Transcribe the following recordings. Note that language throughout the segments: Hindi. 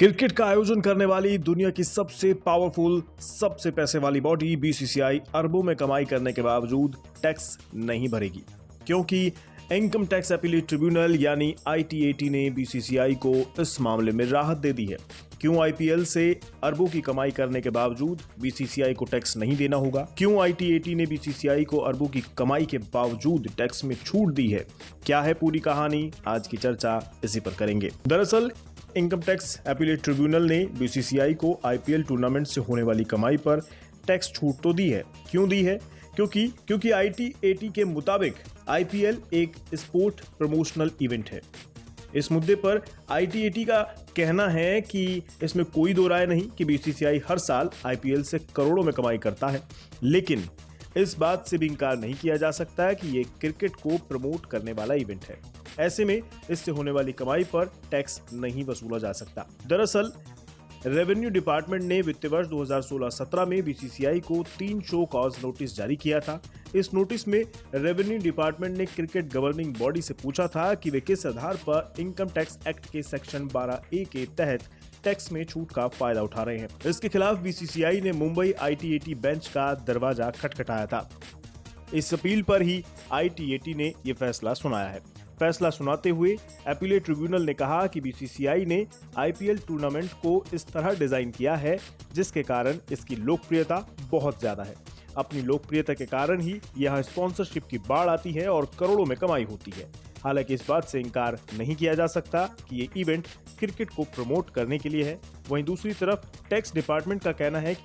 क्रिकेट का आयोजन करने वाली दुनिया की सबसे पावरफुल, सबसे पैसे वाली बॉडी बीसीसीआई अरबों में कमाई करने के बावजूद टैक्स नहीं भरेगी, क्योंकि इनकम टैक्स अपीलेट ट्रिब्यूनल यानी आईटीएटी ने बीसीसीआई को इस मामले में राहत दे दी है। क्यों आईपीएल से अरबों की कमाई करने के बावजूद बीसीसीआई को टैक्स नहीं देना होगा? क्यों आईटीएटी ने बीसीसीआई को अरबों की कमाई के बावजूद टैक्स में छूट दी है? क्या है पूरी कहानी? आज की चर्चा इसी पर करेंगे। दरअसल इनकम टैक्स अपीलेट ट्रिब्यूनल ने बीसीसीआई को आईपीएल टूर्नामेंट से होने वाली कमाई पर टैक्स छूट तो दी है। क्यों दी है? क्योंकि आईटीएटी के मुताबिक आईपीएल एक स्पोर्ट प्रमोशनल इवेंट है। इस मुद्दे पर आईटीएटी का कहना है कि इसमें कोई दो राय नहीं कि बीसीसीआई हर साल आईपीएल से करोड़ों में कमाई करता है, लेकिन इस बात से भी इंकार नहीं किया जा सकता है कि ये क्रिकेट को प्रमोट करने वाला इवेंट है। ऐसे में इससे होने वाली कमाई पर टैक्स नहीं वसूला जा सकता। दरअसल रेवेन्यू डिपार्टमेंट ने वित्तीय वर्ष 2016-17 में बीसीसीआई को 3 शो कॉज नोटिस जारी किया था। इस नोटिस में रेवेन्यू डिपार्टमेंट ने क्रिकेट गवर्निंग बॉडी से पूछा था कि वे किस आधार पर इनकम टैक्स एक्ट के सेक्शन 12A के तहत टैक्स में छूट का फायदा उठा रहे हैं। इसके खिलाफ बीसीसीआई ने मुंबई आईटीएटी बेंच का दरवाजा खटखटाया था। इस अपील पर ही आईटीएटी ने यह फैसला सुनाया है। फैसला सुनाते हुए अपीलेट ट्रिब्यूनल ने कहा कि बीसीसीआई ने आईपीएल टूर्नामेंट को इस तरह डिजाइन किया है जिसके कारण इसकी लोकप्रियता बहुत ज्यादा है। अपनी लोकप्रियता के कारण ही यह स्पॉन्सरशिप की बाढ़ आती है और करोड़ों में कमाई होती है। हालांकि इस बात से इंकार नहीं किया जा सकता कि ये इवेंट क्रिकेट को प्रमोट करने के लिए है। वहीं दूसरी तरफ टैक्स डिपार्टमेंट का कहना है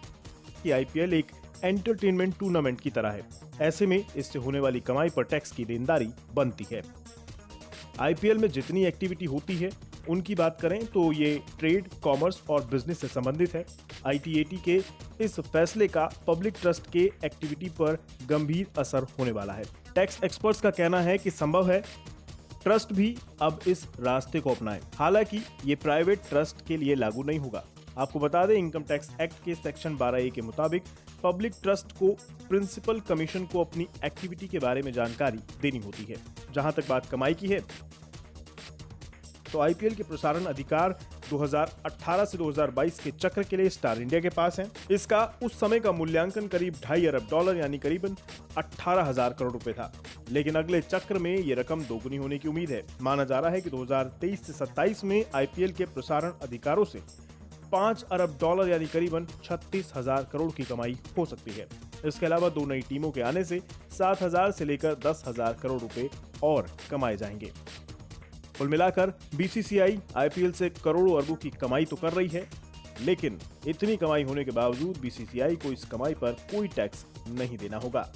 कि आईपीएल एक एंटरटेनमेंट टूर्नामेंट की तरह है। ऐसे में इससे होने वाली कमाई पर टैक्स की देनदारी बनती है। आईपीएल में जितनी एक्टिविटी होती है उनकी बात करें तो ये ट्रेड, कॉमर्स और बिजनेस से संबंधित है। आईटीएटी के इस फैसले का पब्लिक ट्रस्ट के एक्टिविटी पर गंभीर असर होने वाला है। टैक्स एक्सपर्ट्स का कहना है कि संभव है ट्रस्ट भी अब इस रास्ते को अपनाए। हालांकि ये प्राइवेट ट्रस्ट के लिए लागू नहीं होगा। आपको बता दें, इनकम टैक्स एक्ट के सेक्शन 12A के मुताबिक पब्लिक ट्रस्ट को प्रिंसिपल कमीशन को अपनी एक्टिविटी के बारे में जानकारी देनी होती है। जहां तक बात कमाई की है तो आईपीएल के प्रसारण अधिकार 2018 से 2022 के चक्र के लिए स्टार इंडिया के पास है। इसका उस समय का मूल्यांकन करीब $2.5 अरब यानी करीबन 18,000 करोड़ रुपए था, लेकिन अगले चक्र में ये रकम दोगुनी होने की उम्मीद है। माना जा रहा है कि 2023 से 27 में आईपीएल के प्रसारण अधिकारों से $5 अरब यानी करीबन 36,000 करोड़ की कमाई हो सकती है। इसके अलावा 2 नई टीमों के आने से 7,000 से लेकर 10,000 करोड़ रुपए और कमाए जाएंगे। कुल मिलाकर बीसीसीआई आईपीएल से करोड़ों अरबों की कमाई तो कर रही है, लेकिन इतनी कमाई होने के बावजूद बीसीसीआई को इस कमाई पर कोई टैक्स नहीं देना होगा।